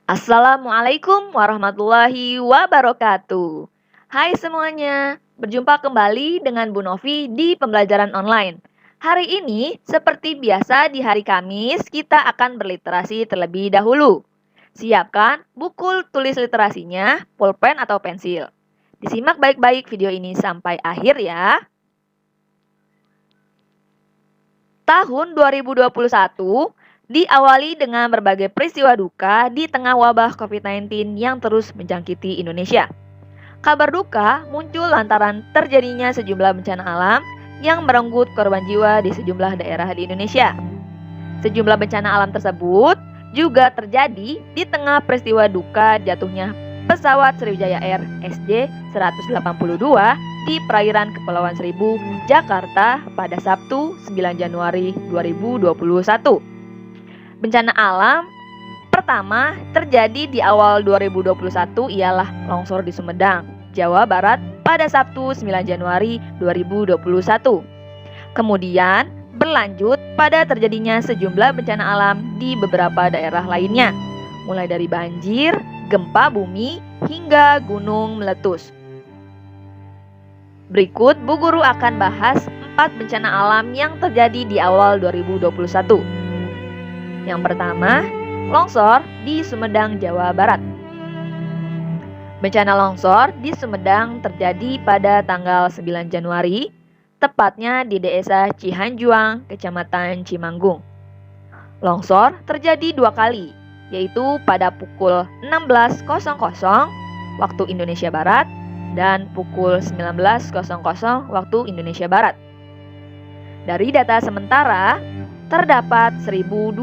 Assalamualaikum warahmatullahi wabarakatuh. Hai semuanya, berjumpa kembali dengan Bu Novi di pembelajaran online. Hari ini, seperti biasa di hari Kamis, kita akan berliterasi terlebih dahulu. Siapkan buku tulis literasinya, pulpen atau pensil. Disimak baik-baik video ini sampai akhir ya. Tahun 2021 diawali dengan berbagai peristiwa duka di tengah wabah COVID-19 yang terus menjangkiti Indonesia. Kabar duka muncul lantaran terjadinya sejumlah bencana alam yang merenggut korban jiwa di sejumlah daerah di Indonesia. Sejumlah bencana alam tersebut juga terjadi di tengah peristiwa duka jatuhnya pesawat Sriwijaya Air SJ-182 di perairan Kepulauan Seribu, Jakarta pada Sabtu 9 Januari 2021. Bencana alam pertama terjadi di awal 2021 ialah longsor di Sumedang, Jawa Barat pada Sabtu 9 Januari 2021. Kemudian berlanjut pada terjadinya sejumlah bencana alam di beberapa daerah lainnya, mulai dari banjir, gempa bumi, hingga gunung meletus. Berikut Bu Guru akan bahas 4 bencana alam yang terjadi di awal 2021. Yang pertama, longsor di Sumedang, Jawa Barat. Bencana longsor di Sumedang terjadi pada tanggal 9 Januari, tepatnya di Desa Cihanjuang, Kecamatan Cimanggung. Longsor terjadi 2 kali, yaitu pada pukul 16.00 waktu Indonesia Barat dan pukul 19.00 waktu Indonesia Barat. Dari data sementara, terdapat 1.020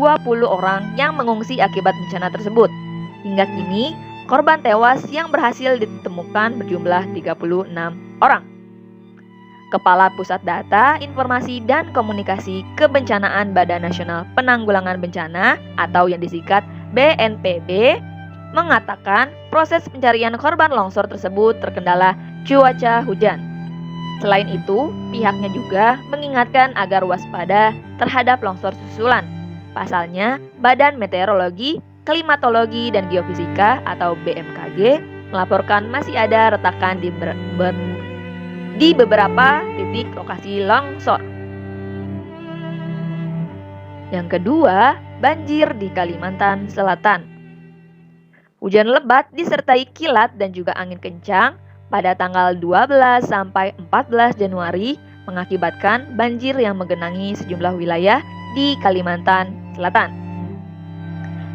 orang yang mengungsi akibat bencana tersebut. Hingga kini, korban tewas yang berhasil ditemukan berjumlah 36 orang. Kepala Pusat Data, Informasi, dan Komunikasi Kebencanaan Badan Nasional Penanggulangan Bencana atau yang disingkat BNPB mengatakan proses pencarian korban longsor tersebut terkendala cuaca hujan. Selain itu, pihaknya juga mengingatkan agar waspada terhadap longsor susulan. Pasalnya, Badan Meteorologi, Klimatologi, dan Geofisika atau BMKG melaporkan masih ada retakan di beberapa titik lokasi longsor. Yang kedua, banjir di Kalimantan Selatan. Hujan lebat disertai kilat dan juga angin kencang pada tanggal 12 sampai 14 Januari mengakibatkan banjir yang menggenangi sejumlah wilayah di Kalimantan Selatan.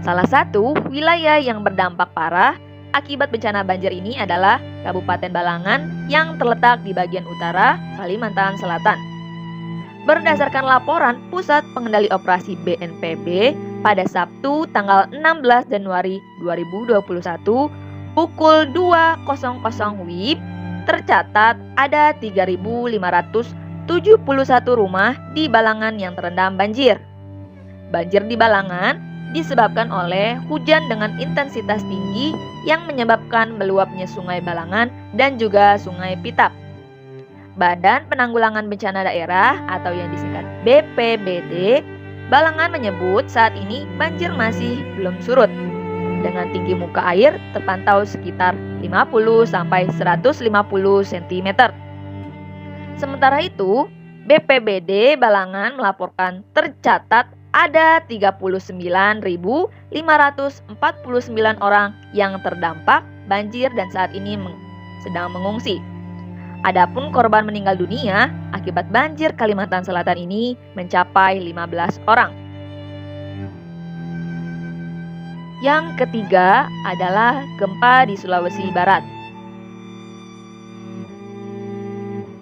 Salah satu wilayah yang berdampak parah akibat bencana banjir ini adalah Kabupaten Balangan yang terletak di bagian utara Kalimantan Selatan. Berdasarkan laporan Pusat Pengendali Operasi BNPB pada Sabtu tanggal 16 Januari 2021 pukul 2.00 WIB tercatat ada 3.571 rumah di Balangan yang terendam banjir. Banjir di Balangan disebabkan oleh hujan dengan intensitas tinggi yang menyebabkan meluapnya Sungai Balangan dan juga Sungai Pitap. Badan Penanggulangan Bencana Daerah atau yang disingkat BPBD Balangan menyebut saat ini banjir masih belum surut. Dengan tinggi muka air terpantau sekitar 50 sampai 150 cm. Sementara itu, BPBD Balangan melaporkan tercatat ada 39.549 orang yang terdampak banjir dan saat ini sedang mengungsi. Adapun korban meninggal dunia akibat banjir Kalimantan Selatan ini mencapai 15 orang. Yang ketiga adalah gempa di Sulawesi Barat.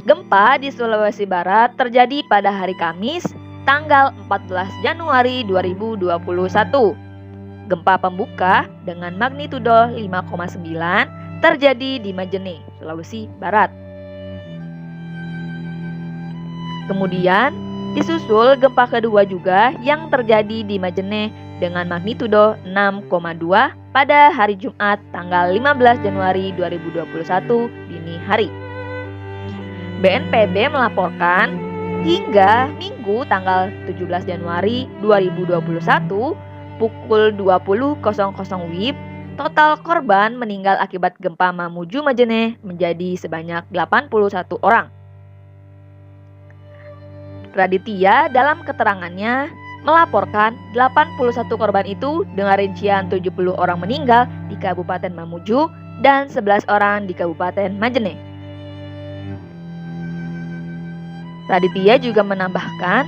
Gempa di Sulawesi Barat terjadi pada hari Kamis, tanggal 14 Januari 2021. Gempa pembuka dengan magnitudo 5,9 terjadi di Majene, Sulawesi Barat. Kemudian disusul gempa kedua juga yang terjadi di Majene dengan magnitudo 6,2 pada hari Jumat tanggal 15 Januari 2021 dini hari. BNPB melaporkan hingga Minggu tanggal 17 Januari 2021 pukul 20.00 WIB Total korban meninggal akibat gempa Mamuju Majene menjadi sebanyak 81 orang. Raditya dalam keterangannya melaporkan 81 korban itu dengan rincian 70 orang meninggal di Kabupaten Mamuju dan 11 orang di Kabupaten Majene. Raditya juga menambahkan,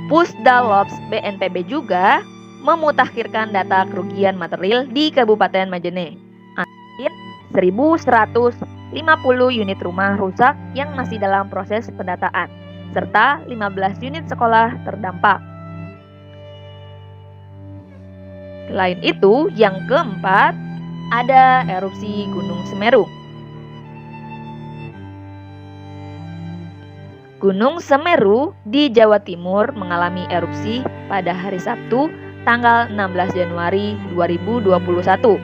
Pusdalops BNPB juga memutakhirkan data kerugian material di Kabupaten Majene. 1.150 unit rumah rusak yang masih dalam proses pendataan, serta 15 unit sekolah terdampak. Selain itu, yang keempat, ada erupsi Gunung Semeru. Gunung Semeru di Jawa Timur mengalami erupsi pada hari Sabtu, tanggal 16 Januari 2021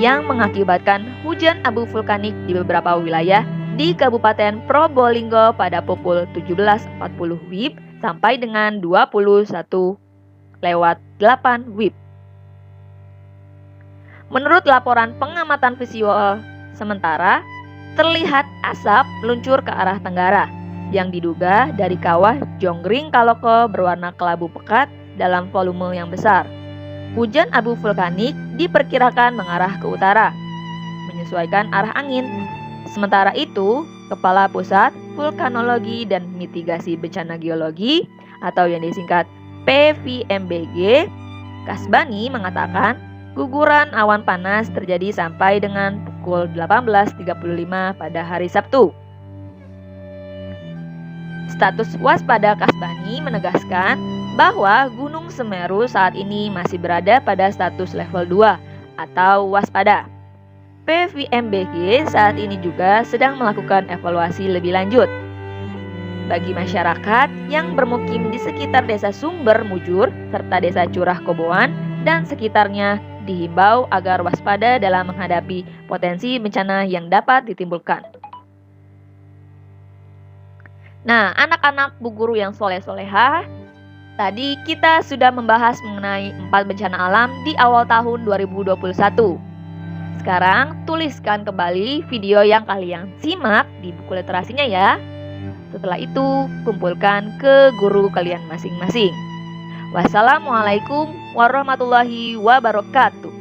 yang mengakibatkan hujan abu vulkanik di beberapa wilayah di Kabupaten Probolinggo pada pukul 17.40 WIB sampai dengan 21.08 WIB. Menurut laporan pengamatan visual sementara, terlihat asap meluncur ke arah tenggara yang diduga dari kawah Jonggring Kaloko berwarna kelabu pekat dalam volume yang besar. Hujan abu vulkanik diperkirakan mengarah ke utara, menyesuaikan arah angin. Sementara itu, Kepala Pusat Vulkanologi dan Mitigasi Bencana Geologi atau yang disingkat PVMBG, Kasbani mengatakan guguran awan panas terjadi sampai dengan pukul 18.35 pada hari Sabtu. Status waspada Kasbani menegaskan bahwa Gunung Semeru saat ini masih berada pada status level 2 atau waspada. PVMBG saat ini juga sedang melakukan evaluasi lebih lanjut. Bagi masyarakat yang bermukim di sekitar Desa Sumber Mujur serta Desa Curah Koboan dan sekitarnya dihimbau agar waspada dalam menghadapi potensi bencana yang dapat ditimbulkan. Nah, anak-anak Bu Guru yang soleh-soleha, tadi kita sudah membahas mengenai 4 bencana alam di awal tahun 2021. Sekarang tuliskan kembali video yang kalian simak di buku literasinya ya. Setelah itu, kumpulkan ke guru kalian masing-masing. Wassalamualaikum warahmatullahi wabarakatuh.